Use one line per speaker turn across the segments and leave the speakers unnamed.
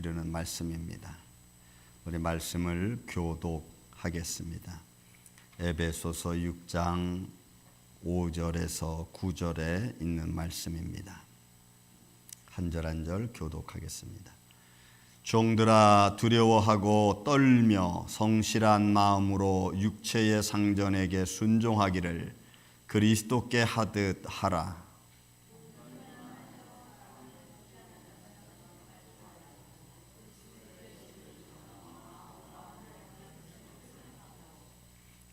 이르는 말씀입니다. 우리 말씀을 교독하겠습니다. 에베소서 6장 5절에서 9절에 있는 말씀입니다. 한 절 한 절 교독하겠습니다. 종들아 두려워하고 떨며 성실한 마음으로 육체의 상전에게 순종하기를 그리스도께 하듯 하라.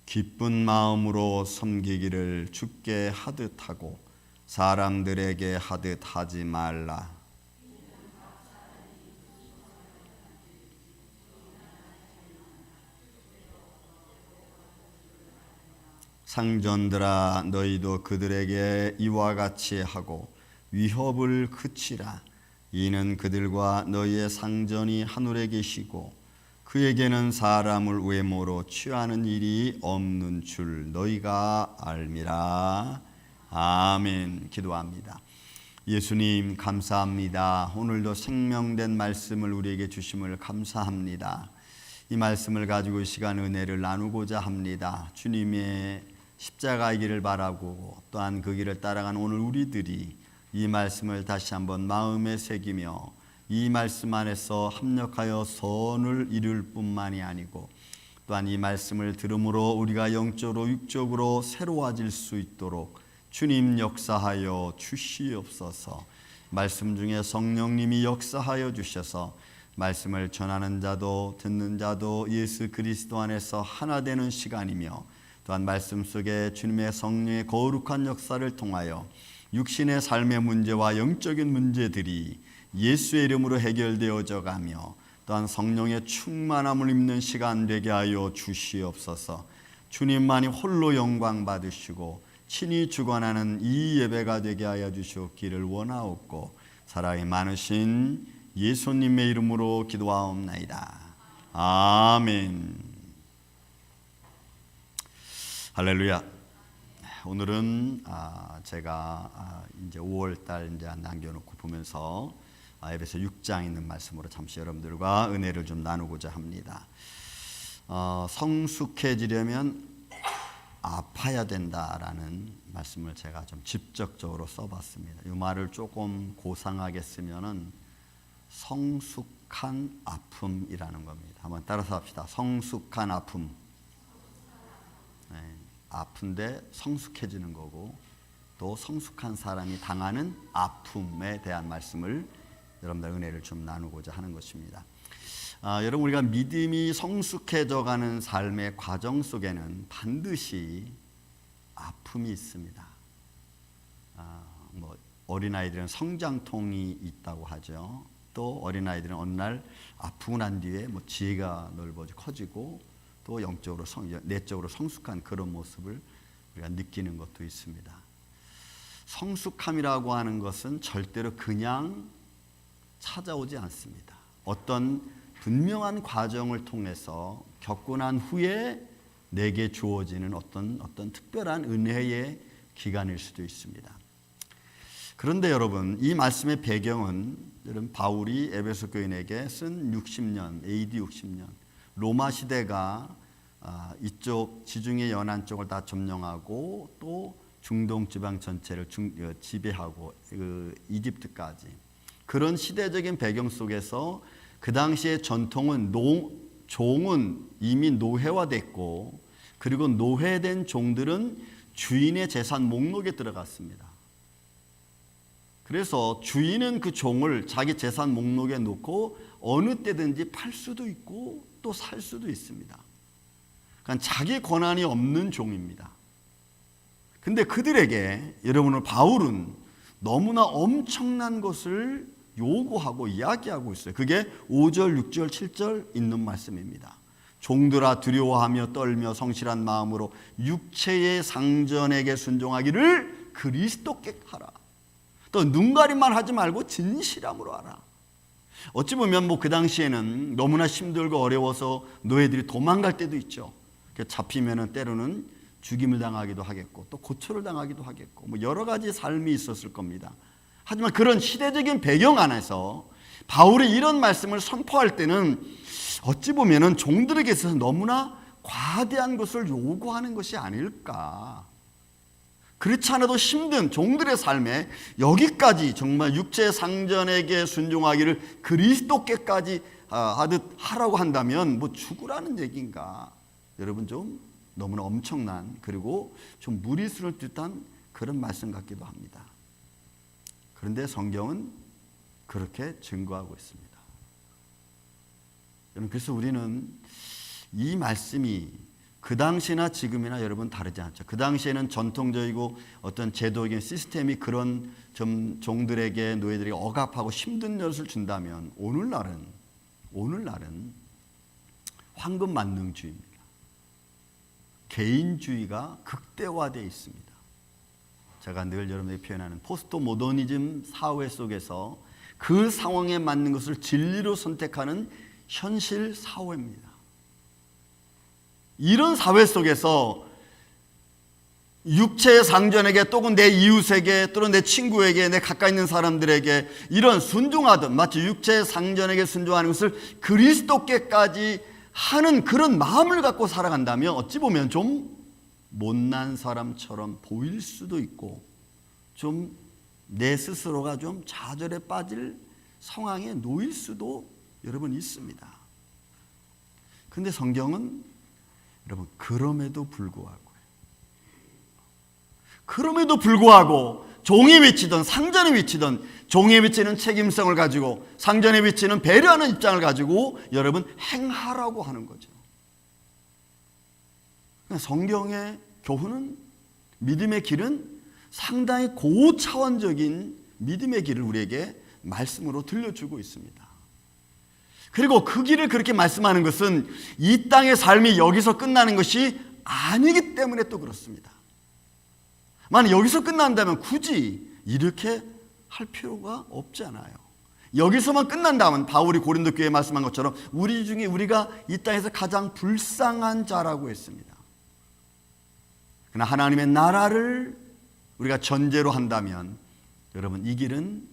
기쁜 마음으로 섬기기를 주께 하듯 하고 사람들에게 하듯 하지 말라. 상전들아 너희도 그들에게 이와 같이 하고 위협을 그치라. 이는 그들과 너희의 상전이 하늘에 계시고 그에게는 사람을 외모로 취하는 일이 없는 줄 너희가 알미라. 아멘. 기도합니다. 예수님 감사합니다. 오늘도 생명된 말씀을 우리에게 주심을 감사합니다. 이 말씀을 가지고 이 시간 은혜를 나누고자 합니다. 주님의 십자가의 길을 바라고 또한 그 길을 따라간 오늘 우리들이 이 말씀을 다시 한번 마음에 새기며 이 말씀 안에서 합력하여 선을 이룰 뿐만이 아니고 또한 이 말씀을 들음으로 우리가 영적으로 육적으로 새로워질 수 있도록 주님 역사하여 주시옵소서. 말씀 중에 성령님이 역사하여 주셔서 말씀을 전하는 자도 듣는 자도 예수 그리스도 안에서 하나 되는 시간이며 또한 말씀 속에 주님의 성령의 거룩한 역사를 통하여 육신의 삶의 문제와 영적인 문제들이 예수의 이름으로 해결되어져 가며 또한 성령의 충만함을 입는 시간 되게 하여 주시옵소서. 주님만이 홀로 영광 받으시고 친히 주관하는 이 예배가 되게 하여 주시옵기를 원하옵고 사랑이 많으신 예수님의 이름으로 기도하옵나이다. 아멘. 할렐루야. 오늘은 제가 이제 5월달 이제 남겨놓고 보면서 에베소 6장에 있는 말씀으로 잠시 여러분들과 은혜를 좀 나누고자 합니다. 성숙해지려면 아파야 된다라는 말씀을 제가 좀 직접적으로 써봤습니다. 이 말을 조금 고상하게 쓰면은 성숙한 아픔이라는 겁니다. 한번 따라서 합시다. 성숙한 아픔. 네, 아픈데 성숙해지는 거고 또 성숙한 사람이 당하는 아픔에 대한 말씀을 여러분들 은혜를 좀 나누고자 하는 것입니다. 여러분 우리가 믿음이 성숙해져 가는 삶의 과정 속에는 반드시 아픔이 있습니다. 어린아이들은 성장통이 있다고 하죠. 또 어린아이들은 어느 날 아프고 난 뒤에 지혜가 넓어져 커지고 또 영적으로 내적으로 성숙한 그런 모습을 우리가 느끼는 것도 있습니다. 성숙함이라고 하는 것은 절대로 그냥 찾아오지 않습니다. 어떤 분명한 과정을 통해서 겪고 난 후에 내게 주어지는 어떤 특별한 은혜의 기간일 수도 있습니다. 그런데 여러분 이 말씀의 배경은 여러분 바울이 에베소 교인에게 쓴 60년 AD 60년 로마 시대가 이쪽 지중해 연안 쪽을 다 점령하고 또 중동 지방 전체를 지배하고 이집트까지 그런 시대적인 배경 속에서 그 당시의 전통은 종은 이미 노예화됐고 그리고 노예된 종들은 주인의 재산 목록에 들어갔습니다. 그래서 주인은 그 종을 자기 재산 목록에 놓고 어느 때든지 팔 수도 있고 또 살 수도 있습니다. 그러니까 자기 권한이 없는 종입니다. 근데 그들에게 여러분은 바울은 너무나 엄청난 것을 요구하고 이야기하고 있어요. 그게 5절, 6절, 7절 있는 말씀입니다. 종들아 두려워하며 떨며 성실한 마음으로 육체의 상전에게 순종하기를 그리스도께 하라. 또 눈가림만 하지 말고 진실함으로 하라. 어찌 보면 그 당시에는 너무나 힘들고 어려워서 노예들이 도망갈 때도 있죠. 잡히면은 때로는 죽임을 당하기도 하겠고 또 고초를 당하기도 하겠고 여러 가지 삶이 있었을 겁니다. 하지만 그런 시대적인 배경 안에서 바울이 이런 말씀을 선포할 때는 어찌 보면 종들에게 있어서 너무나 과대한 것을 요구하는 것이 아닐까. 그렇지 않아도 힘든 종들의 삶에 여기까지 정말 육체 상전에게 순종하기를 그리스도께까지 하듯 하라고 한다면 뭐 죽으라는 얘기인가. 여러분 좀 너무나 엄청난 그리고 좀 무리수를 뜻한 그런 말씀 같기도 합니다. 그런데 성경은 그렇게 증거하고 있습니다. 그래서 우리는 이 말씀이 그 당시나 지금이나 여러분 다르지 않죠. 그 당시에는 전통적이고 어떤 제도적인 시스템이 그런 좀 종들에게 노예들에게 억압하고 힘든 것을 준다면 오늘날은 황금 만능주의입니다. 개인주의가 극대화되어 있습니다. 제가 늘 여러분에게 표현하는 포스트 모더니즘 사회 속에서 그 상황에 맞는 것을 진리로 선택하는 현실 사회입니다. 이런 사회 속에서 육체의 상전에게 또는 내 이웃에게 또는 내 친구에게 내 가까이 있는 사람들에게 이런 순종하던 마치 육체의 상전에게 순종하는 것을 그리스도께까지 하는 그런 마음을 갖고 살아간다면 어찌 보면 좀 못난 사람처럼 보일 수도 있고 좀 내 스스로가 좀 좌절에 빠질 상황에 놓일 수도 여러분 있습니다. 그런데 성경은 여러분 그럼에도 불구하고 종이 위치든 상전이 위치든 종이 위치는 책임성을 가지고 상전의 위치는 배려하는 입장을 가지고 여러분 행하라고 하는 거죠. 성경의 교훈은 믿음의 길은 상당히 고차원적인 믿음의 길을 우리에게 말씀으로 들려주고 있습니다. 그리고 그 길을 그렇게 말씀하는 것은 이 땅의 삶이 여기서 끝나는 것이 아니기 때문에 또 그렇습니다. 만약 여기서 끝난다면 굳이 이렇게 할 필요가 없잖아요. 여기서만 끝난다면 바울이 고린도 교회에 말씀한 것처럼 우리 중에 우리가 이 땅에서 가장 불쌍한 자라고 했습니다. 그러나 하나님의 나라를 우리가 전제로 한다면 여러분 이 길은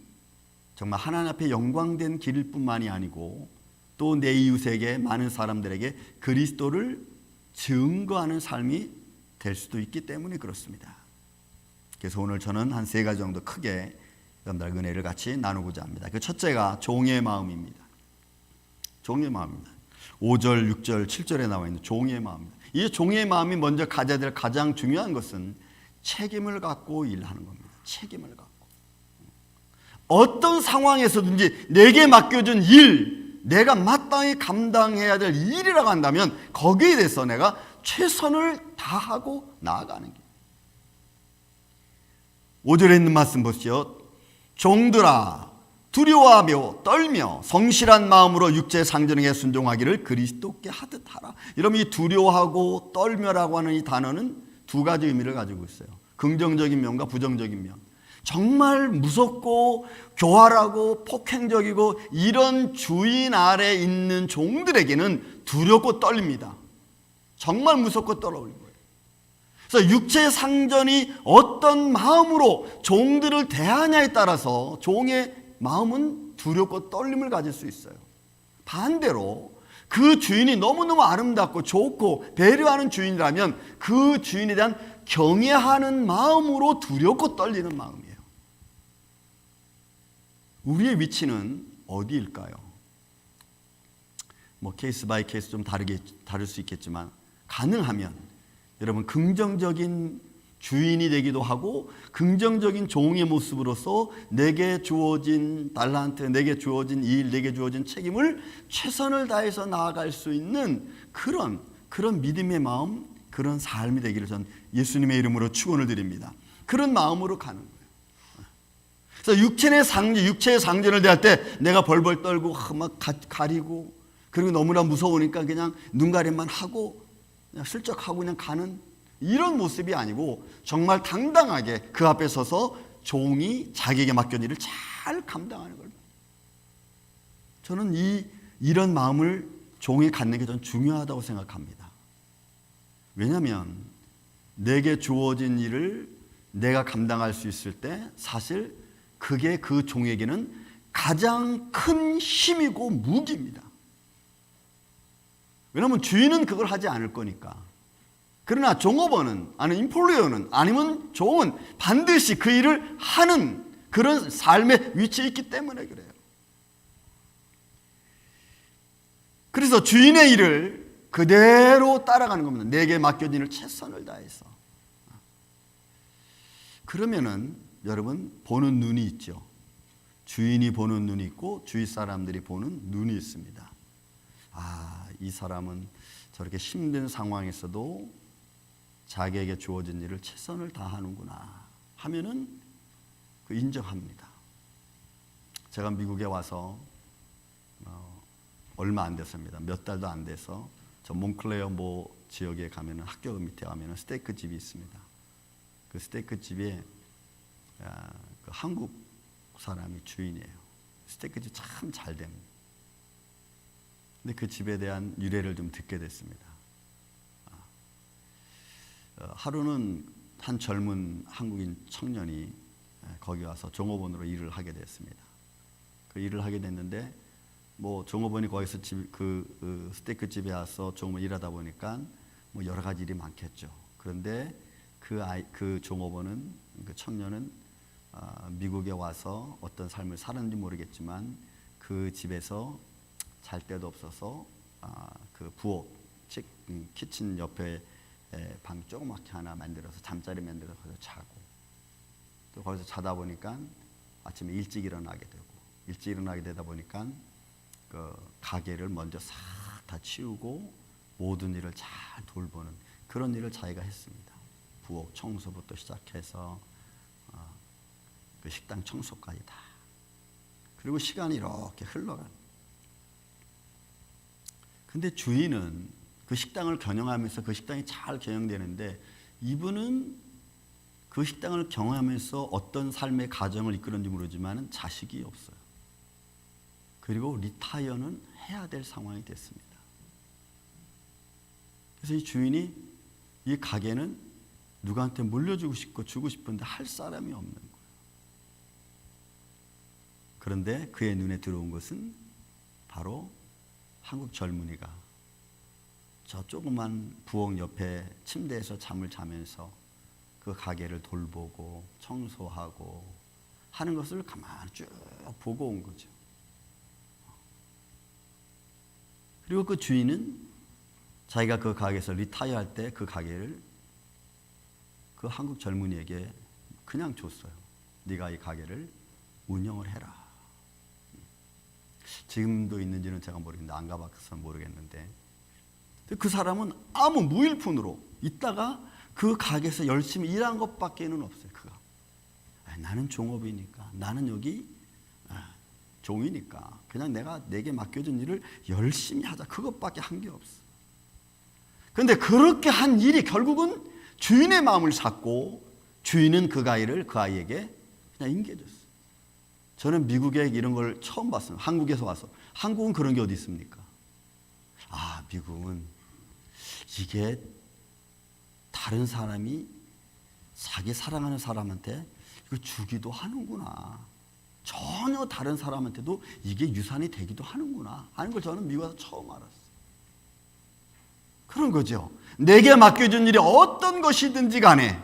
정말 하나님 앞에 영광된 길일 뿐만이 아니고 또 내 이웃에게 많은 사람들에게 그리스도를 증거하는 삶이 될 수도 있기 때문에 그렇습니다. 그래서 오늘 저는 한 3가지 정도 크게 여러분들 은혜를 같이 나누고자 합니다. 그 첫째가 종의 마음입니다. 종의 마음입니다. 5절, 6절, 7절에 나와 있는 종의 마음입니다. 이 종의 마음이 먼저 가져야 될 가장 중요한 것은 책임을 갖고 일하는 겁니다. 책임을 갖고. 어떤 상황에서든지 내게 맡겨준 일, 내가 마땅히 감당해야 될 일이라고 한다면 거기에 대해서 내가 최선을 다하고 나아가는 게. 5절에 있는 말씀 보시죠. 종들아 두려워하며 떨며 성실한 마음으로 육체의 상전에게 순종하기를 그리스도께 하듯 하라. 여러분 이 두려워하고 떨며라고 하는 이 단어는 2가지 의미를 가지고 있어요. 긍정적인 면과 부정적인 면. 정말 무섭고 교활하고 폭행적이고 이런 주인 아래 있는 종들에게는 두렵고 떨립니다. 정말 무섭고 떨어오는 거예요. 그래서 육체의 상전이 어떤 마음으로 종들을 대하냐에 따라서 종의 마음은 두렵고 떨림을 가질 수 있어요. 반대로 그 주인이 너무너무 아름답고 좋고 배려하는 주인이라면 그 주인에 대한 경외하는 마음으로 두렵고 떨리는 마음이에요. 우리의 위치는 어디일까요? 뭐 케이스 바이 케이스 좀 다를 수 있겠지만 가능하면 여러분 긍정적인 주인이 되기도 하고 긍정적인 종의 모습으로서 내게 주어진 달란트, 내게 주어진 일, 내게 주어진 책임을 최선을 다해서 나아갈 수 있는 그런 믿음의 마음, 그런 삶이 되기를 전 예수님의 이름으로 축원을 드립니다. 그런 마음으로 가는 거예요. 그래서 육체의 상전을 대할 때 내가 벌벌 떨고 막 가리고 그리고 너무나 무서우니까 그냥 눈가림만 하고 그냥 슬쩍 하고 그냥 가는 이런 모습이 아니고 정말 당당하게 그 앞에 서서 종이 자기에게 맡겨진 일을 잘 감당하는 걸. 저는 이런 마음을 종이 갖는 게 전 중요하다고 생각합니다. 왜냐하면 내게 주어진 일을 내가 감당할 수 있을 때 사실 그게 그 종에게는 가장 큰 힘이고 무기입니다. 왜냐하면 주인은 그걸 하지 않을 거니까. 그러나 종업원은, 아니 인플루어는, 아니면 종은 반드시 그 일을 하는 그런 삶의 위치에 있기 때문에 그래요. 그래서 주인의 일을 그대로 따라가는 겁니다. 내게 맡겨진 일을 최선을 다해서. 그러면은 여러분, 보는 눈이 있죠. 주인이 보는 눈이 있고 주위 사람들이 보는 눈이 있습니다. 아, 이 사람은 저렇게 힘든 상황에서도 자기에게 주어진 일을 최선을 다하는구나 하면은 그 인정합니다. 제가 미국에 와서 얼마 안 됐습니다. 몇 달도 안 돼서 저 몽클레어 모 지역에 가면은 학교 밑에 가면은 스테이크 집이 있습니다. 그 스테이크 집에 그 한국 사람이 주인이에요. 스테이크 집 참 잘 됩니다. 근데 그 집에 대한 유래를 좀 듣게 됐습니다. 하루는 한 젊은 한국인 청년이 거기 와서 종업원으로 일을 하게 됐습니다. 그 일을 하게 됐는데 뭐 종업원이 거기서 그 스테이크 집에 와서 종업원 일하다 보니까 뭐 여러 가지 일이 많겠죠. 그런데 그 종업원은, 그 청년은 미국에 와서 어떤 삶을 살았는지 모르겠지만 그 집에서 잘 데도 없어서 그 부엌, 즉 키친 옆에 방 조그맣게 하나 만들어서 잠자리 만들어서 거기서 자고, 또 거기서 자다 보니까 아침에 일찍 일어나게 되고, 일찍 일어나게 되다 보니까 그 가게를 먼저 싹 다 치우고 모든 일을 잘 돌보는 그런 일을 자기가 했습니다. 부엌 청소부터 시작해서 그 식당 청소까지 다. 그리고 시간이 이렇게 흘러가는. 근데 주인은 그 식당을 경영하면서 그 식당이 잘 경영되는데 이분은 그 식당을 경영하면서 어떤 삶의 가정을 이끌었는지 모르지만 자식이 없어요. 그리고 리타이어는 해야 될 상황이 됐습니다. 그래서 이 주인이 이 가게는 누구한테 물려주고 싶고 주고 싶은데 할 사람이 없는 거예요. 그런데 그의 눈에 들어온 것은 바로 한국 젊은이가 저 조그만 부엌 옆에 침대에서 잠을 자면서 그 가게를 돌보고 청소하고 하는 것을 가만히 쭉 보고 온 거죠. 그리고 그 주인은 자기가 그 가게에서 리타이어 할 때 그 가게를 그 한국 젊은이에게 그냥 줬어요. 네가 이 가게를 운영을 해라. 지금도 있는지는 제가 모르겠는데, 안 가봐서 모르겠는데, 그 사람은 아무 무일푼으로 있다가 그 가게에서 열심히 일한 것밖에는 없어요. 그가 나는 종업이니까, 나는 여기 종이니까 그냥 내게 맡겨진 일을 열심히 하자, 그것밖에 한 게 없어. 그런데 그렇게 한 일이 결국은 주인의 마음을 샀고, 주인은 그 아이에게 그냥 인계줬어요. 저는 미국에 이런 걸 처음 봤어요. 한국에서 와서. 한국은 그런 게 어디 있습니까? 아, 미국은 이게 다른 사람이 자기 사랑하는 사람한테 이거 주기도 하는구나. 전혀 다른 사람한테도 이게 유산이 되기도 하는구나 하는 걸 저는 미국에서 처음 알았어요. 그런 거죠. 내게 맡겨준 일이 어떤 것이든지 간에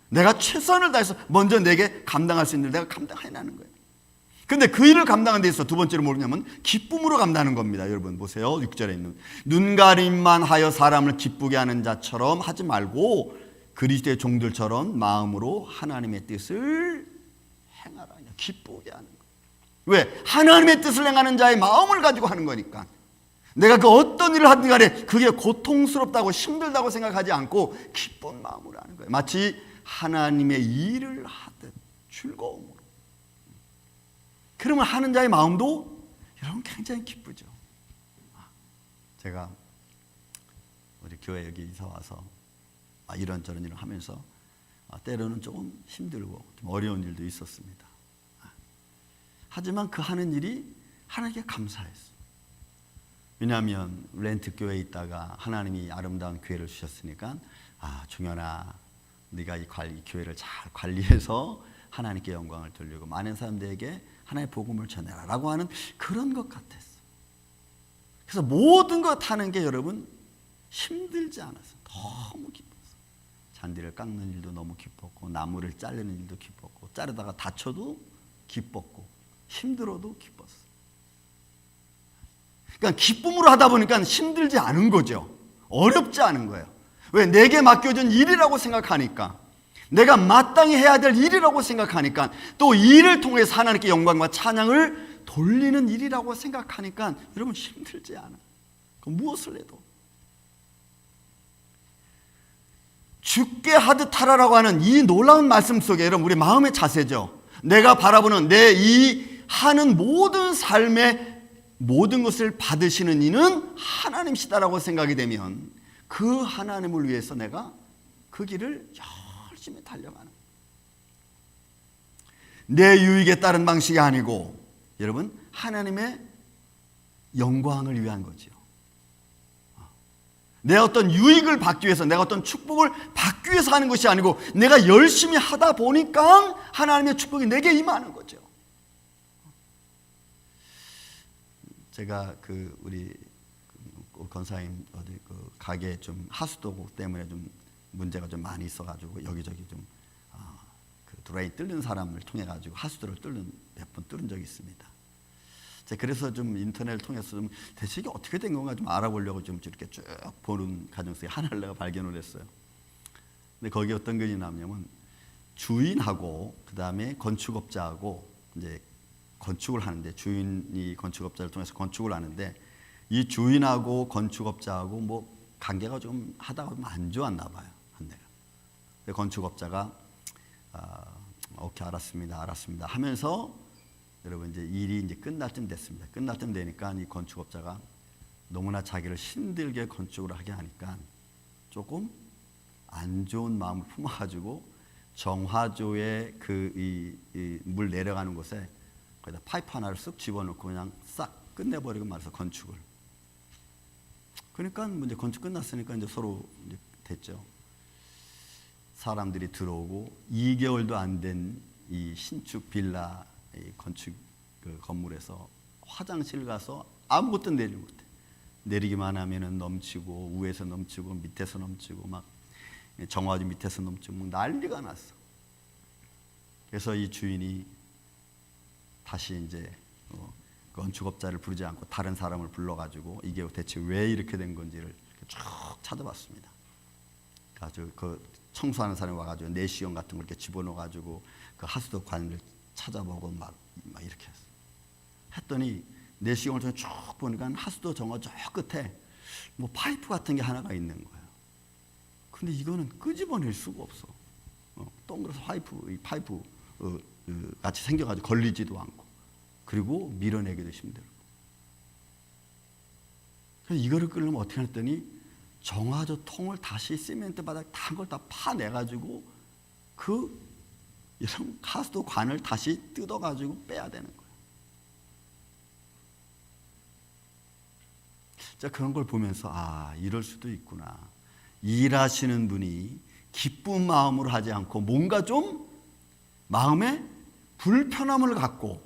내가 최선을 다해서 먼저 내게 감당할 수 있는 일을 내가 감당해내는 거예요. 근데 그 일을 감당하는 데 있어서 두 번째로 뭐냐면 기쁨으로 감당하는 겁니다. 여러분 보세요. 6절에 있는 눈가림만 하여 사람을 기쁘게 하는 자처럼 하지 말고 그리스도의 종들처럼 마음으로 하나님의 뜻을 행하라. 기쁘게 하는 거예요. 왜? 하나님의 뜻을 행하는 자의 마음을 가지고 하는 거니까. 내가 그 어떤 일을 하든 간에 그게 고통스럽다고 힘들다고 생각하지 않고 기쁜 마음으로 하는 거예요. 마치 하나님의 일을 하듯 즐거움으로. 그러면 하는 자의 마음도 여러분 굉장히 기쁘죠. 제가 우리 교회 여기 이사 와서 이런저런 일을 하면서 때로는 조금 힘들고 좀 어려운 일도 있었습니다. 하지만 그 하는 일이 하나님께 감사했어요. 왜냐하면 렌트 교회에 있다가 하나님이 아름다운 교회를 주셨으니까 종현아, 네가 이 교회를 잘 관리해서 하나님께 영광을 돌리고 많은 사람들에게 하나님의 복음을 전해라라고 하는 그런 것 같았어. 그래서 모든 것 하는 게 여러분 힘들지 않아서 너무 기뻤어. 잔디를 깎는 일도 너무 기뻤고, 나무를 자르는 일도 기뻤고, 자르다가 다쳐도 기뻤고, 힘들어도 기뻤어. 그러니까 기쁨으로 하다 보니까 힘들지 않은 거죠. 어렵지 않은 거예요. 왜? 내게 맡겨진 일이라고 생각하니까, 내가 마땅히 해야 될 일이라고 생각하니까, 또 이 일을 통해서 하나님께 영광과 찬양을 돌리는 일이라고 생각하니까 여러분 힘들지 않아. 그럼 무엇을 해도 죽게 하듯 하라라고 하는 이 놀라운 말씀 속에 여러분 우리 마음의 자세죠. 내가 바라보는 내 이 하는 모든 삶의 모든 것을 받으시는 이는 하나님이시다라고 생각이 되면 그 하나님을 위해서 내가 그 길을 열심히 달려가는, 내 유익에 따른 방식이 아니고 여러분 하나님의 영광을 위한 거죠. 내 어떤 유익을 받기 위해서, 내가 어떤 축복을 받기 위해서 하는 것이 아니고 내가 열심히 하다 보니까 하나님의 축복이 내게 임하는 거죠. 제가 우리 권사님 어디 가게 좀 하수도 때문에 좀 문제가 좀 많이 있어가지고 여기저기 좀 드레인 뚫는 사람을 통해 가지고 하수도를 몇 번 뚫은 적이 있습니다. 제가 그래서 좀 인터넷을 통해서 좀 대체 이게 어떻게 된 건가 좀 알아보려고 좀 이렇게 쭉 보는 과정 속에 하나를 내가 발견을 했어요. 근데 거기 어떤 게 있냐면 주인하고 그 다음에 건축업자하고 이제 건축을 하는데, 주인이 건축업자를 통해서 건축을 하는데 이 주인하고 건축업자하고 뭐 관계가 좀 하다가 좀 안 좋았나 봐요. 한대가. 건축업자가 오케이 알았습니다 하면서 여러분 이제 일이 이제 끝날 쯤 됐습니다. 끝날 쯤 되니까 이 건축업자가 너무나 자기를 힘들게 건축을 하게 하니까 조금 안 좋은 마음을 품어가지고 정화조에 물 내려가는 곳에 거기다 파이프 하나를 쓱 집어넣고 그냥 싹 끝내버리고 말해서 건축을. 그러니까 이제 건축 끝났으니까 이제 서로 이제 됐죠. 사람들이 들어오고 2개월도 안 된 이 신축 빌라 이 건축 건물에서 화장실 가서 아무것도 내리지 못해. 내리기만 하면은 넘치고, 위에서 넘치고, 밑에서 넘치고, 막 정화조 밑에서 넘치고 막 난리가 났어. 그래서 이 주인이 다시 이제 건축업자를 부르지 않고 다른 사람을 불러가지고 이게 대체 왜 이렇게 된 건지를 쭉 찾아봤습니다. 가지고 그 청소하는 사람이 와가지고 내시경 같은 걸 이렇게 집어넣어가지고 그 하수도 관을 찾아보고 막 이렇게 했어. 했더니 내시경을 통해 쭉 보니까 하수도 정화 저 끝에 뭐 파이프 같은 게 하나가 있는 거예요. 근데 이거는 끄집어낼 수가 없어. 동그라서 파이프 같이 생겨가지고 걸리지도 않고, 그리고 밀어내기도 힘들고. 그래서 이거를 끓이려면 어떻게 했더니 정화조 통을 다시 시멘트 바닥 다 걸 다 파내가지고 이런 하수도 관을 다시 뜯어가지고 빼야 되는 거예요. 자, 그런 걸 보면서 이럴 수도 있구나. 일하시는 분이 기쁜 마음으로 하지 않고 뭔가 좀 마음에 불편함을 갖고,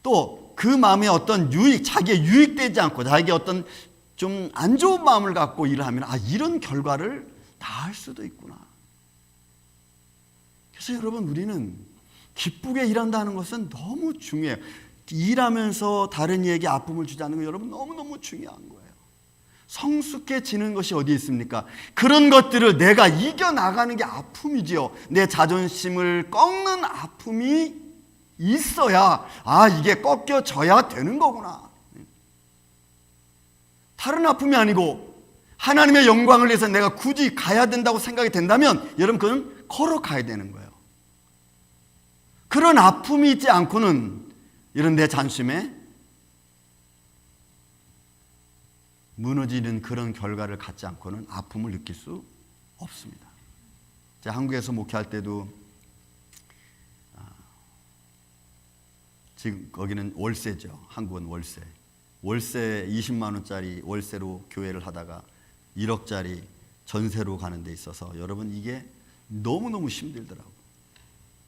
또 그 마음에 어떤 자기의 유익되지 않고 자기의 어떤 좀 안 좋은 마음을 갖고 일을 하면 이런 결과를 낳을 수도 있구나. 그래서 여러분 우리는 기쁘게 일한다는 것은 너무 중요해요. 일하면서 다른 이에게 아픔을 주지 않는 건 여러분 너무너무 중요한 거예요. 성숙해지는 것이 어디 있습니까? 그런 것들을 내가 이겨나가는 게 아픔이지요. 내 자존심을 꺾는 아픔이 있어야 이게 꺾여져야 되는 거구나. 다른 아픔이 아니고 하나님의 영광을 위해서 내가 굳이 가야 된다고 생각이 된다면 여러분 그건 걸어가야 되는 거예요. 그런 아픔이 있지 않고는 이런 내 자존심에 무너지는 그런 결과를 갖지 않고는 아픔을 느낄 수 없습니다. 제가 한국에서 목회할 때도 지금 거기는 월세죠. 한국은 월세 20만 원짜리 월세로 교회를 하다가 1억짜리 전세로 가는 데 있어서 여러분 이게 너무너무 힘들더라고요.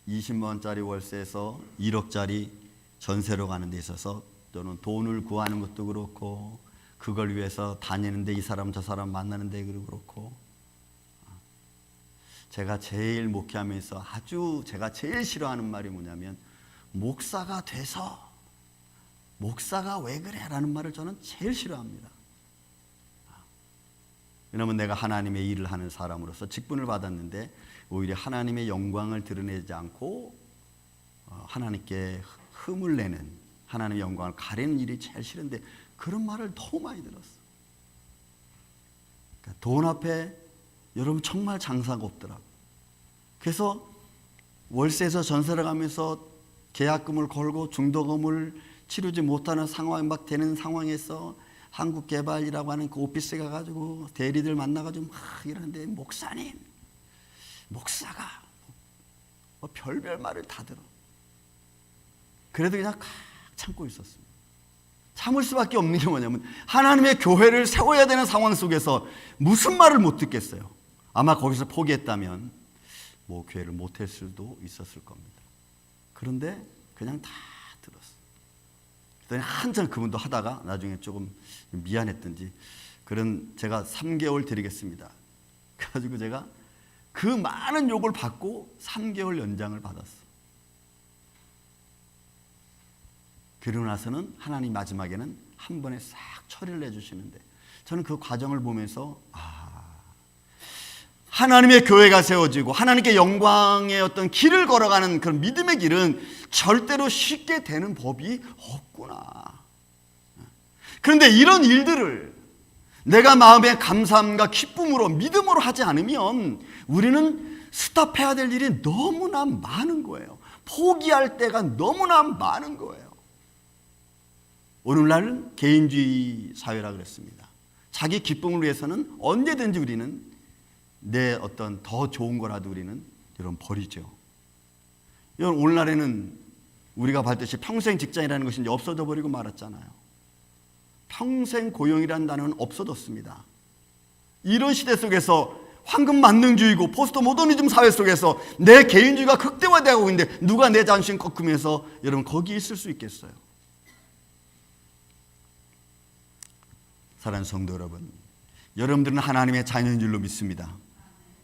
20만 원짜리 월세에서 1억짜리 전세로 가는 데 있어서 또는 돈을 구하는 것도 그렇고 그걸 위해서 다니는데 이 사람 저 사람 만나는데 그렇고 제가 제일 목회하면서 아주 제가 제일 싫어하는 말이 뭐냐면 목사가 돼서 목사가 왜 그래? 라는 말을 저는 제일 싫어합니다. 왜냐하면 내가 하나님의 일을 하는 사람으로서 직분을 받았는데 오히려 하나님의 영광을 드러내지 않고 하나님께 흠을 내는 하나님의 영광을 가리는 일이 제일 싫은데 그런 말을 너무 많이 들었어요. 그러니까 돈 앞에 여러분 정말 장사가 없더라고요. 그래서 월세에서 전세를 가면서 계약금을 걸고 중도금을 치르지 못하는 상황이 막 되는 상황에서 한국개발이라고 하는 그 오피스에 가가지고 대리들 만나가지고 막 이러는데 목사님, 목사가 뭐 별별 말을 다 들어. 그래도 그냥 칵 참고 있었습니다. 참을 수밖에 없는 게 뭐냐면 하나님의 교회를 세워야 되는 상황 속에서 무슨 말을 못 듣겠어요. 아마 거기서 포기했다면 뭐 교회를 못 했을 수도 있었을 겁니다. 그런데 그냥 다 들었어요. 그랬더니 한참 그분도 하다가 나중에 조금 미안했던지 그런 제가 3개월 드리겠습니다. 그래가지고 제가 그 많은 욕을 받고 3개월 연장을 받았어. 그러고 나서는 하나님 마지막에는 한 번에 싹 처리를 해주시는데 저는 그 과정을 보면서 하나님의 교회가 세워지고 하나님께 영광의 어떤 길을 걸어가는 그런 믿음의 길은 절대로 쉽게 되는 법이 없구나. 그런데 이런 일들을 내가 마음의 감사함과 기쁨으로 믿음으로 하지 않으면 우리는 스탑해야 될 일이 너무나 많은 거예요. 포기할 때가 너무나 많은 거예요. 오늘날은 개인주의 사회라 그랬습니다. 자기 기쁨을 위해서는 언제든지 우리는 내 어떤 더 좋은 거라도 우리는 여러분 버리죠. 여러분 오늘날에는 우리가 봤듯이 평생 직장이라는 것이 이제 없어져 버리고 말았잖아요. 평생 고용이라는 단어는 없어졌습니다. 이런 시대 속에서 황금 만능주의고 포스트 모더니즘 사회 속에서 내 개인주의가 극대화되고 있는데 누가 내 자존심 꺾으면서 여러분 거기 있을 수 있겠어요? 사랑하는 성도 여러분, 여러분들은 하나님의 자녀인 줄로 믿습니다.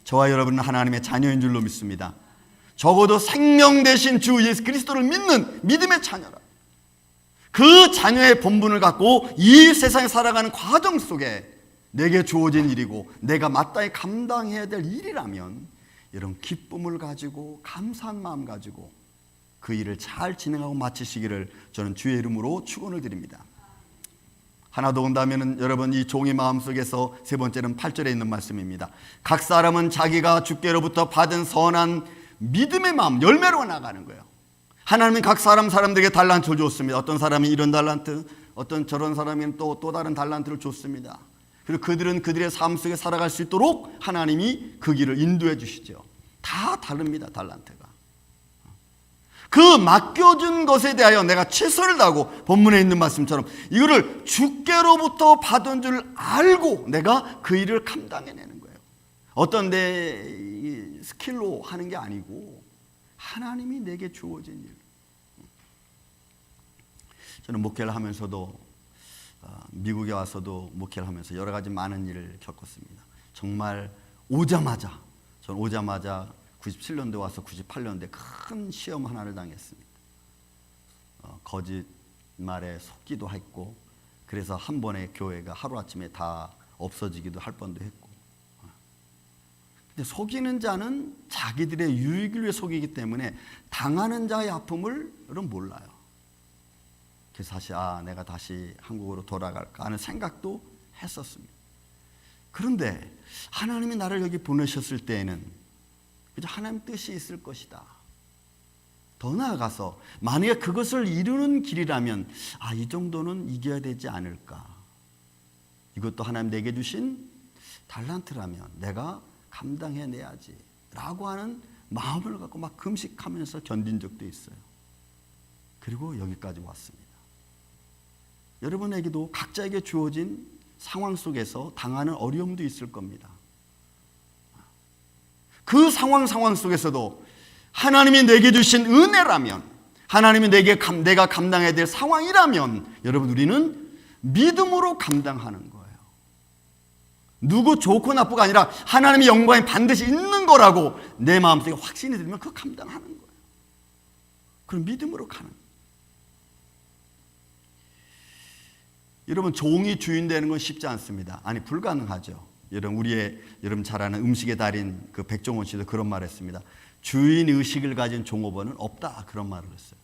저와 여러분은 하나님의 자녀인 줄로 믿습니다. 적어도 생명 대신 주 예수 그리스도를 믿는 믿음의 자녀라. 그 자녀의 본분을 갖고 이 세상에 살아가는 과정 속에 내게 주어진 일이고 내가 마땅히 감당해야 될 일이라면 이런 기쁨을 가지고 감사한 마음 가지고 그 일을 잘 진행하고 마치시기를 저는 주의 이름으로 축원을 드립니다. 하나 더 온다면 여러분 이 종의 마음속에서 세 번째는 8절에 있는 말씀입니다. 각 사람은 자기가 주께로부터 받은 선한 믿음의 마음 열매로 나가는 거예요. 하나님은 각 사람들에게 달란트를 줬습니다. 어떤 사람이 이런 달란트, 어떤 저런 사람이 또 다른 달란트를 줬습니다. 그리고 그들은 그들의 삶 속에 살아갈 수 있도록 하나님이 그 길을 인도해 주시죠. 다 다릅니다. 달란트가. 그 맡겨준 것에 대하여 내가 최선을 다하고 본문에 있는 말씀처럼 이거를 주께로부터 받은 줄 알고 내가 그 일을 감당해내는 거예요. 어떤 내 스킬로 하는 게 아니고 하나님이 내게 주어진 일. 저는 목회를 하면서도 미국에 와서도 목회를 하면서 여러 가지 많은 일을 겪었습니다. 정말 오자마자 97년도에 와서 98년도에 큰 시험 하나를 당했습니다. 거짓말에 속기도 했고 그래서 한 번에 교회가 하루아침에 다 없어지기도 할 뻔도 했고 근데 속이는 자는 자기들의 유익을 위해 속이기 때문에 당하는 자의 아픔을 몰라요. 그래서 다시 내가 다시 한국으로 돌아갈까 하는 생각도 했었습니다. 그런데 하나님이 나를 여기 보내셨을 때에는 그저 하나님 뜻이 있을 것이다. 더 나아가서 만약에 그것을 이루는 길이라면 이 정도는 이겨야 되지 않을까. 이것도 하나님 내게 주신 달란트라면 내가 감당해내야지 라고 하는 마음을 갖고 막 금식하면서 견딘 적도 있어요. 그리고 여기까지 왔습니다. 여러분에게도 각자에게 주어진 상황 속에서 당하는 어려움도 있을 겁니다. 그 상황 속에서도 하나님이 내게 주신 은혜라면 하나님이 내가 감당해야 될 상황이라면 여러분 우리는 믿음으로 감당하는 거예요. 누구 좋고 나쁘가 아니라 하나님의 영광이 반드시 있는 거라고 내 마음속에 확신이 들면 그거 감당하는 거예요. 그럼 믿음으로 가는 거예요. 여러분 종이 주인 되는 건 쉽지 않습니다. 아니 불가능하죠. 여러분 잘 아는 음식의 달인 그 백종원 씨도 그런 말을 했습니다. 주인 의식을 가진 종업원은 없다, 그런 말을 했어요.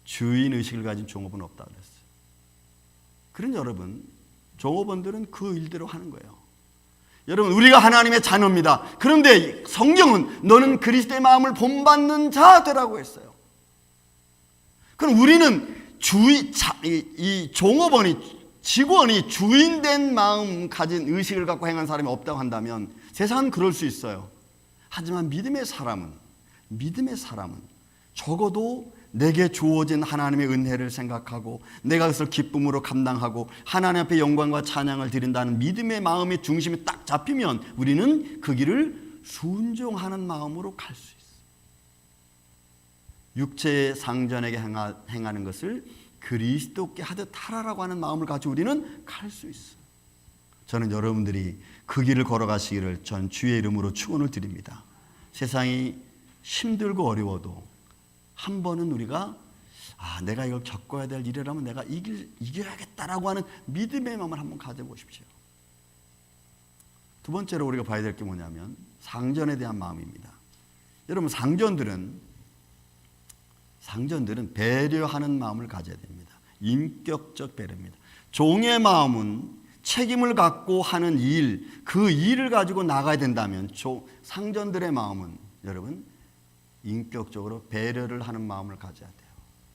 주인 의식을 가진 종업원은 없다 그랬어요. 그런 여러분 종업원들은 그 일대로 하는 거예요. 여러분 우리가 하나님의 자녀입니다. 그런데 성경은 너는 그리스도의 마음을 본받는 자 되라고 했어요. 그럼 우리는 이 종업원이 직원이 주인된 마음 가진 의식을 갖고 행한 사람이 없다고 한다면 세상은 그럴 수 있어요. 하지만 믿음의 사람은 적어도 내게 주어진 하나님의 은혜를 생각하고 내가 그것을 기쁨으로 감당하고 하나님 앞에 영광과 찬양을 드린다는 믿음의 마음의 중심이 딱 잡히면 우리는 그 길을 순종하는 마음으로 갈 수 있어요. 육체의 상전에게 행하는 것을 그리스도께 하듯 하라라고 하는 마음을 가지고 우리는 갈 수 있어요. 저는 여러분들이 그 길을 걸어가시기를 전 주의 이름으로 축원을 드립니다. 세상이 힘들고 어려워도 한 번은 우리가 내가 이걸 겪어야 될 일이라면 내가 이겨야겠다라고 하는 믿음의 마음을 한번 가져보십시오. 두 번째로 우리가 봐야 될 게 뭐냐면 상전에 대한 마음입니다. 여러분 상전들은 배려하는 마음을 가져야 됩니다. 인격적 배려입니다. 종의 마음은 책임을 갖고 하는 일, 그 일을 가지고 나가야 된다면 상전들의 마음은 여러분 인격적으로 배려를 하는 마음을 가져야 돼요.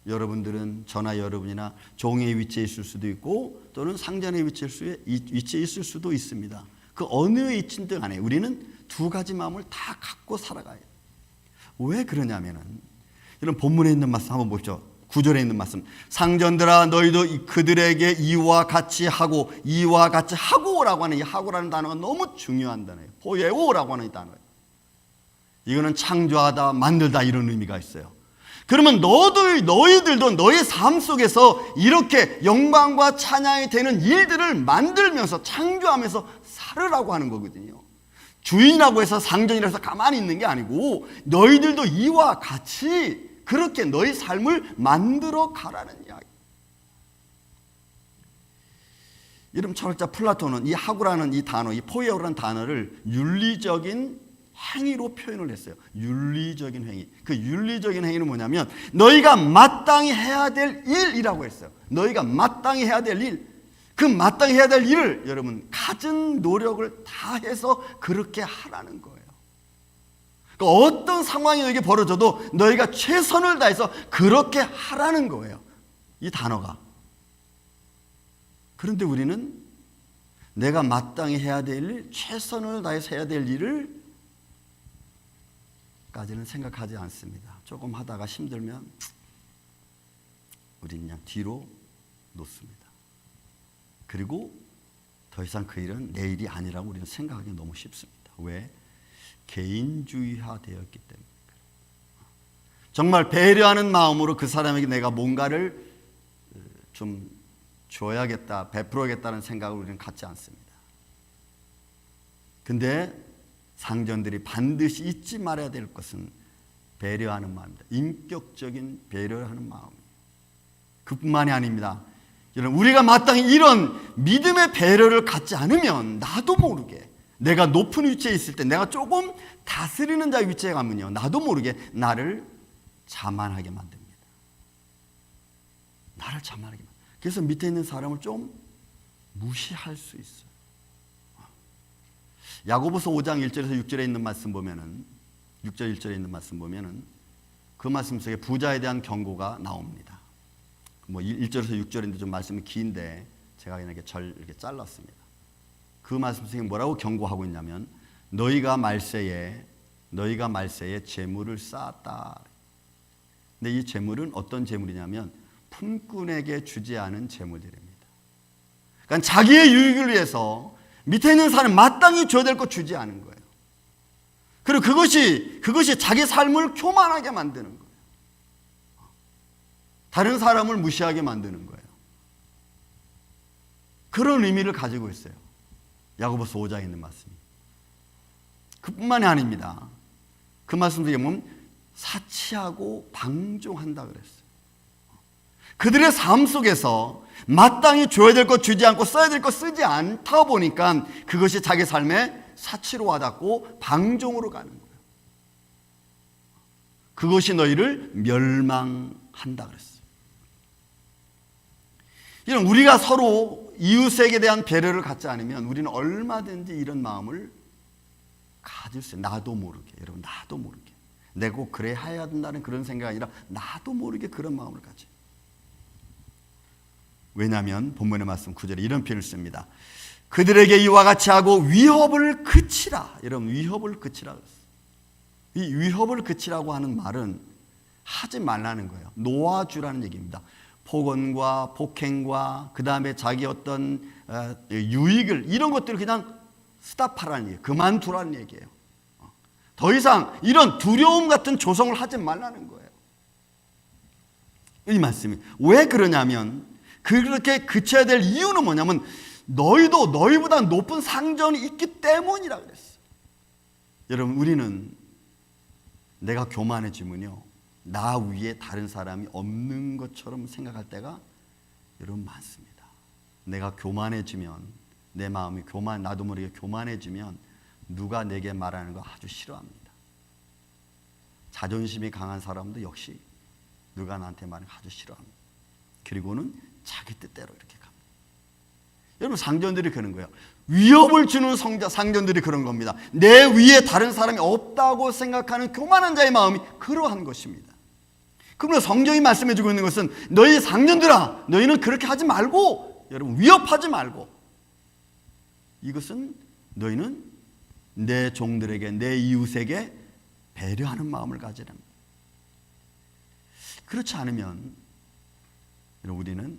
여러분들은 저나 여러분이나 종의 위치에 있을 수도 있고 또는 상전의 위치에 있을 수도 있습니다. 그 어느 위치든 간에 우리는 두 가지 마음을 다 갖고 살아가요. 왜 그러냐면은 이런 본문에 있는 말씀 한번 보십시오. 9절에 있는 말씀. 상전들아 너희도 그들에게 이와 같이 하고라고 하는 이 하고라는 단어가 너무 중요한 단어예요. 포예오라고 하는 이 단어예요. 이거는 창조하다, 만들다 이런 의미가 있어요. 그러면 너희들도 너의 삶 속에서 이렇게 영광과 찬양이 되는 일들을 만들면서 창조하면서 살으라고 하는 거거든요. 주인이라고 해서 상전이라고 해서 가만히 있는 게 아니고 너희들도 이와 같이 그렇게 너희 삶을 만들어 가라는 이야기. 이름 철학자 플라톤은 이 하고라는 이 단어, 이 포이어라는 단어를 윤리적인 행위로 표현을 했어요. 윤리적인 행위. 그 윤리적인 행위는 뭐냐면 너희가 마땅히 해야 될 일이라고 했어요. 너희가 마땅히 해야 될 일. 그 마땅히 해야 될 일을 여러분 갖은 노력을 다해서 그렇게 하라는 거예요. 그러니까 어떤 상황이 너에게 벌어져도 너희가 최선을 다해서 그렇게 하라는 거예요. 이 단어가. 그런데 우리는 내가 마땅히 해야 될 일, 최선을 다해서 해야 될 일을 까지는 생각하지 않습니다. 조금 하다가 힘들면 우리는 그냥 뒤로 놓습니다. 그리고 더 이상 그 일은 내 일이 아니라고 우리는 생각하기 너무 쉽습니다. 왜? 개인주의화 되었기 때문에. 정말 배려하는 마음으로 그 사람에게 내가 뭔가를 좀 줘야겠다, 베풀어야겠다는 생각을 우리는 갖지 않습니다. 근데 상전들이 반드시 잊지 말아야 될 것은 배려하는 마음입니다. 인격적인 배려하는 마음. 그뿐만이 아닙니다. 여러분, 우리가 마땅히 이런 믿음의 배려를 갖지 않으면 나도 모르게 내가 높은 위치에 있을 때 내가 조금 다스리는 자의 위치에 가면요, 나도 모르게 나를 자만하게 만듭니다. 나를 자만하게 만듭니다. 그래서 밑에 있는 사람을 좀 무시할 수 있어요. 야고보서 5장 1절에서 6절에 있는 말씀 보면은 6절 1절에 있는 말씀 보면은 그 말씀 속에 부자에 대한 경고가 나옵니다. 뭐 1절에서 6절인데 좀 말씀이 긴데 제가 이렇게 잘랐습니다. 그 말씀 속에 뭐라고 경고하고 있냐면 너희가 말세에 재물을 쌓았다. 근데 이 재물은 어떤 재물이냐면 품꾼에게 주지 않은 재물들입니다. 그러니까 자기의 유익을 위해서 밑에 있는 사람 마땅히 줘야 될 거 주지 않은 거예요. 그리고 그것이 자기 삶을 교만하게 만드는 거예요. 다른 사람을 무시하게 만드는 거예요. 그런 의미를 가지고 있어요. 야고보서 5장에 있는 말씀이. 그뿐만이 아닙니다. 그 말씀 중에 보면 사치하고 방종한다 그랬어요. 그들의 삶 속에서 마땅히 줘야 될 것 주지 않고 써야 될 것 쓰지 않다 보니까 그것이 자기 삶의 사치로 와닿고 방종으로 가는 거예요. 그것이 너희를 멸망한다 그랬어요. 이런 우리가 서로 이웃에게 대한 배려를 갖지 않으면 우리는 얼마든지 이런 마음을 가질 수 있어요. 나도 모르게. 여러분, 나도 모르게. 내가 꼭 그래야 해야 된다는 그런 생각이 아니라 나도 모르게 그런 마음을 가져요. 왜냐하면 본문의 말씀 9절에 이런 표현을 씁니다. 그들에게 이와 같이 하고 위협을 그치라. 여러분, 위협을 그치라 그랬어요. 이 위협을 그치라고 하는 말은 하지 말라는 거예요. 놓아주라는 얘기입니다. 폭언과 폭행과 그 다음에 자기 어떤 유익을 이런 것들을 그냥 스탑하라는 얘기예요. 그만두라는 얘기예요. 더 이상 이런 두려움 같은 조성을 하지 말라는 거예요. 이 말씀이 왜 그러냐면 그렇게 그쳐야 될 이유는 뭐냐면 너희도 너희보다 높은 상전이 있기 때문이라 그랬어요. 여러분, 우리는 내가 교만해지면요, 나 위에 다른 사람이 없는 것처럼 생각할 때가 여러분 많습니다. 내가 교만해지면 내 마음이 나도 모르게 교만해지면 누가 내게 말하는 거 아주 싫어합니다. 자존심이 강한 사람도 역시 누가 나한테 말하는 거 아주 싫어합니다. 그리고는 자기 뜻대로 이렇게 갑니다. 여러분, 상전들이 그런 거예요. 위협을 주는 상전들이 그런 겁니다. 내 위에 다른 사람이 없다고 생각하는 교만한 자의 마음이 그러한 것입니다. 그러면 성경이 말씀해 주고 있는 것은 너희 상전들아, 너희는 그렇게 하지 말고, 여러분, 위협하지 말고, 이것은 너희는 내 종들에게, 내 이웃에게 배려하는 마음을 가지라. 그렇지 않으면 우리는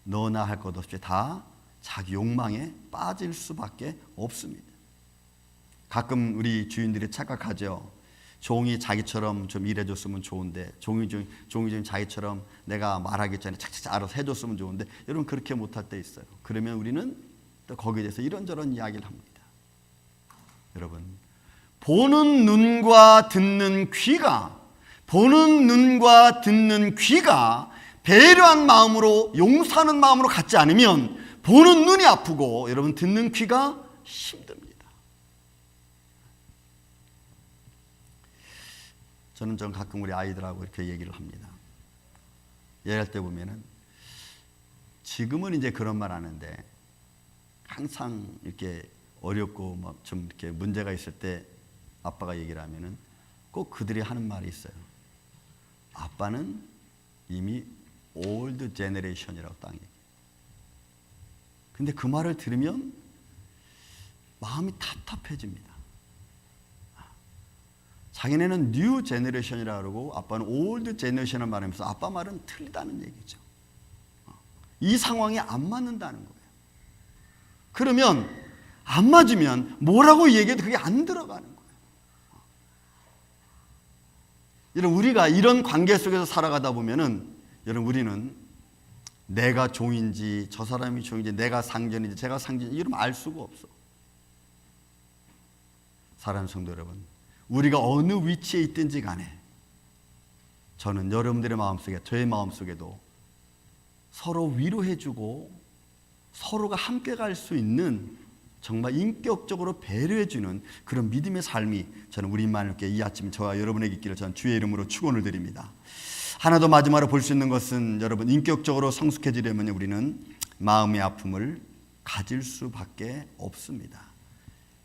너나 할 것 없이 다 자기 욕망에 빠질 수밖에 없습니다. 가끔 우리 주인들이 착각하죠. 종이 자기처럼 좀 일해줬으면 좋은데, 종이 좀 자기처럼 내가 말하기 전에 착착 알아서 해줬으면 좋은데, 여러분 그렇게 못할 때 있어요. 그러면 우리는 또 거기에 대해서 이런저런 이야기를 합니다. 여러분, 보는 눈과 듣는 귀가 배려한 마음으로, 용서하는 마음으로 갖지 않으면 보는 눈이 아프고 여러분 듣는 귀가 힘듭니다. 저는 가끔 우리 아이들하고 이렇게 얘기를 합니다. 얘기할 때 보면은 지금은 이제 그런 말 하는데 항상 이렇게 어렵고 막 좀 이렇게 문제가 있을 때 아빠가 얘기를 하면은 꼭 그들이 하는 말이 있어요. 아빠는 이미 올드 제너레이션이라고 딱 얘기해요. 근데 그 말을 들으면 마음이 답답해집니다. 자기네는 뉴 제너레이션이라고 그러고 아빠는 올드 제너레이션을 말하면서 아빠 말은 틀리다는 얘기죠. 이 상황에 안 맞는다는 거예요. 그러면 안 맞으면 뭐라고 얘기해도 그게 안 들어가는 거예요. 여러분, 우리가 이런 관계 속에서 살아가다 보면은 여러분, 우리는 내가 종인지 저 사람이 종인지 내가 상전인지 제가 상전인지 이러면 알 수가 없어. 사랑하는 성도 여러분, 우리가 어느 위치에 있든지 간에 저는 여러분들의 마음속에, 저의 마음속에도 서로 위로해주고 서로가 함께 갈 수 있는 정말 인격적으로 배려해주는 그런 믿음의 삶이 저는 우리 만일께 이 아침 저와 여러분에게 있기를 저는 주의 이름으로 축원을 드립니다. 하나 더 마지막으로 볼 수 있는 것은 여러분, 인격적으로 성숙해지려면 우리는 마음의 아픔을 가질 수밖에 없습니다.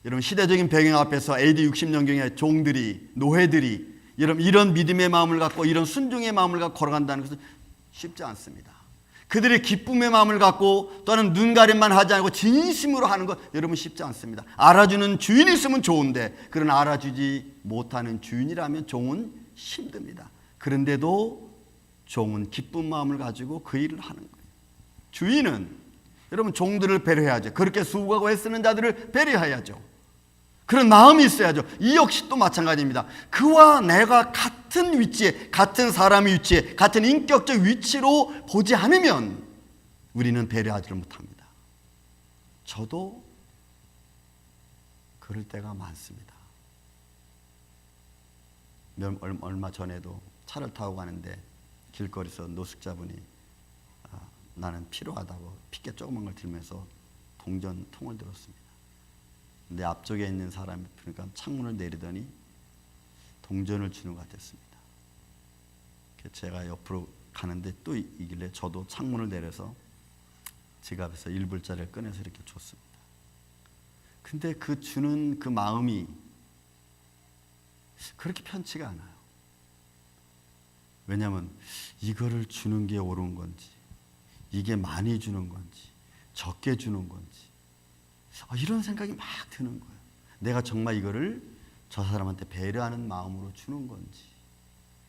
여러분, 시대적인 배경 앞에서 AD 60년경의 종들이, 노예들이 여러분 이런 믿음의 마음을 갖고 이런 순종의 마음을 갖고 걸어간다는 것은 쉽지 않습니다. 그들의 기쁨의 마음을 갖고 또는 눈가림만 하지 않고 진심으로 하는 것 여러분 쉽지 않습니다. 알아주는 주인이 있으면 좋은데 그런 알아주지 못하는 주인이라면 종은 힘듭니다. 그런데도 종은 기쁜 마음을 가지고 그 일을 하는 거예요. 주인은 여러분 종들을 배려해야죠. 그렇게 수고하고 애쓰는 자들을 배려해야죠. 그런 마음이 있어야죠. 이 역시 또 마찬가지입니다. 그와 내가 같은 같은 위치에, 같은 사람의 위치에, 같은 인격적 위치로 보지 않으면 우리는 배려하지를 못합니다. 저도 그럴 때가 많습니다. 얼마 전에도 차를 타고 가는데 길거리에서 노숙자분이 나는 필요하다고 피켓 조그만 걸 들면서 동전 통을 들었습니다. 내 앞쪽에 있는 사람이 그러니까 창문을 내리더니 동전을 주는 것 같았습니다. 제가 옆으로 가는데 또 이길래 저도 창문을 내려서 지갑에서 1불짜리를 꺼내서 이렇게 줬습니다. 근데 그 주는 그 마음이 그렇게 편치가 않아요. 왜냐하면 이거를 주는 게 옳은 건지, 이게 많이 주는 건지, 적게 주는 건지 이런 생각이 막 드는 거예요. 내가 정말 이거를 저 사람한테 배려하는 마음으로 주는 건지,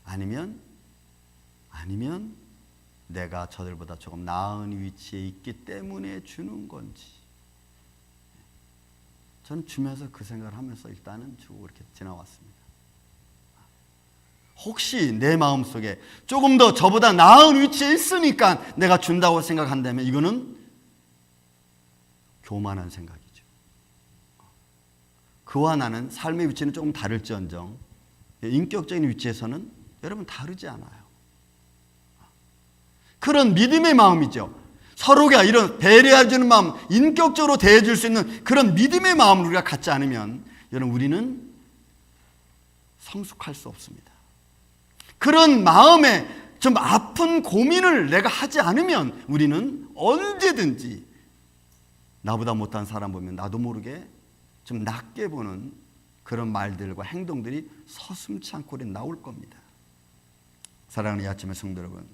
아니면 내가 저들보다 조금 나은 위치에 있기 때문에 주는 건지. 저는 주면서 그 생각을 하면서 일단은 주고 이렇게 지나왔습니다. 혹시 내 마음속에 조금 더 저보다 나은 위치에 있으니까 내가 준다고 생각한다면 이거는 교만한 생각이죠. 그와 나는 삶의 위치는 조금 다를지언정 인격적인 위치에서는 여러분 다르지 않아요. 그런 믿음의 마음이죠. 서로가 이런 배려해주는 마음, 인격적으로 대해줄 수 있는 그런 믿음의 마음을 우리가 갖지 않으면 여러분 우리는 성숙할 수 없습니다. 그런 마음에 좀 아픈 고민을 내가 하지 않으면 우리는 언제든지 나보다 못한 사람 보면 나도 모르게 좀 낮게 보는 그런 말들과 행동들이 서슴지 않고 나올 겁니다. 사랑하는 이 아침의 성도 여러분,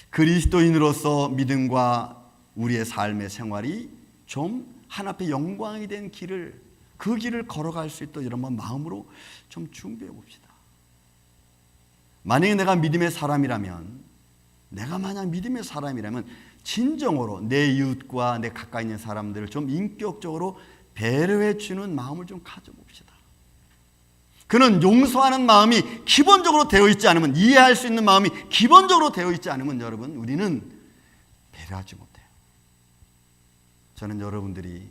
그리스도인으로서 믿음과 우리의 삶의 생활이 좀 하나님의 영광이 된 길을, 그 길을 걸어갈 수 있도록 이런 마음으로 좀 준비해 봅시다. 만약에 내가 믿음의 사람이라면, 진정으로 내 이웃과 내 가까이 있는 사람들을 좀 인격적으로 배려해 주는 마음을 좀 가져봅시다. 그는 용서하는 마음이 기본적으로 되어 있지 않으면, 이해할 수 있는 마음이 기본적으로 되어 있지 않으면 여러분 우리는 배려하지 못해요. 저는 여러분들이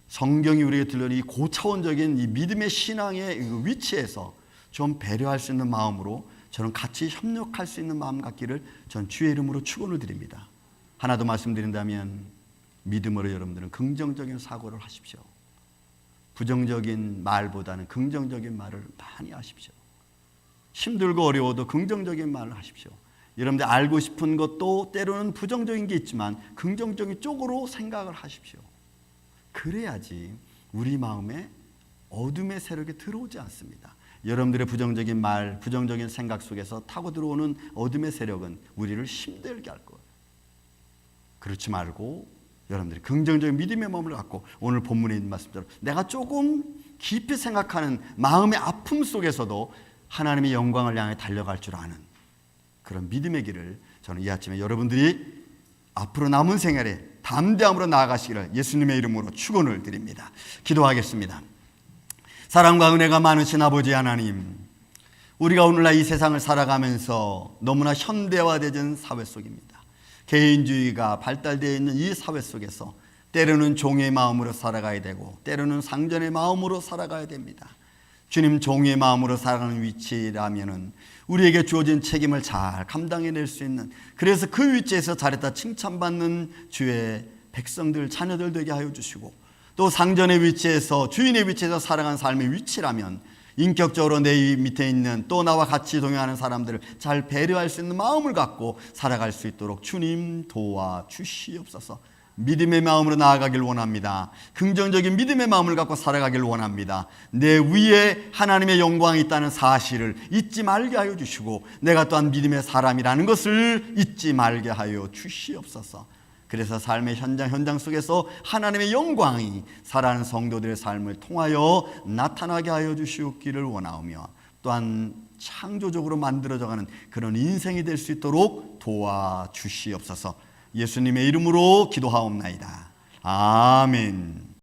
성경이 우리에게 들려는 이 고차원적인 이 믿음의 신앙의 위치에서 좀 배려할 수 있는 마음으로 저는 같이 협력할 수 있는 마음 갖기를 전 주의 이름으로 축원을 드립니다. 하나 더 말씀드린다면 믿음으로 여러분들은 긍정적인 사고를 하십시오. 부정적인 말보다는 긍정적인 말을 많이 하십시오. 힘들고 어려워도 긍정적인 말을 하십시오. 여러분들 알고 싶은 것도 때로는 부정적인 게 있지만 긍정적인 쪽으로 생각을 하십시오. 그래야지 우리 마음에 어둠의 세력이 들어오지 않습니다. 여러분들의 부정적인 말, 부정적인 생각 속에서 타고 들어오는 어둠의 세력은 우리를 힘들게 할 거예요. 그렇지 말고 여러분들이 긍정적인 믿음의 마음을 갖고 오늘 본문에 있는 말씀대로 내가 조금 깊이 생각하는 마음의 아픔 속에서도 하나님의 영광을 향해 달려갈 줄 아는 그런 믿음의 길을 저는 이 아침에 여러분들이 앞으로 남은 생활에 담대함으로 나아가시기를 예수님의 이름으로 축원을 드립니다. 기도하겠습니다. 사랑과 은혜가 많으신 아버지 하나님, 우리가 오늘날 이 세상을 살아가면서 너무나 현대화되는 사회 속입니다. 개인주의가 발달되어 있는 이 사회 속에서 때로는 종의 마음으로 살아가야 되고 때로는 상전의 마음으로 살아가야 됩니다. 주님, 종의 마음으로 살아가는 위치라면은 우리에게 주어진 책임을 잘 감당해낼 수 있는, 그래서 그 위치에서 잘했다 칭찬받는 주의 백성들, 자녀들 되게 하여 주시고, 또 상전의 위치에서, 주인의 위치에서 살아가는 삶의 위치라면 인격적으로 내 밑에 있는 또 나와 같이 동행하는 사람들을 잘 배려할 수 있는 마음을 갖고 살아갈 수 있도록 주님 도와주시옵소서. 믿음의 마음으로 나아가길 원합니다. 긍정적인 믿음의 마음을 갖고 살아가길 원합니다. 내 위에 하나님의 영광이 있다는 사실을 잊지 말게 하여 주시고 내가 또한 믿음의 사람이라는 것을 잊지 말게 하여 주시옵소서. 그래서 삶의 현장 속에서 하나님의 영광이 살아가는 성도들의 삶을 통하여 나타나게 하여 주시옵기를 원하오며, 또한 창조적으로 만들어져가는 그런 인생이 될 수 있도록 도와주시옵소서. 예수님의 이름으로 기도하옵나이다. 아멘.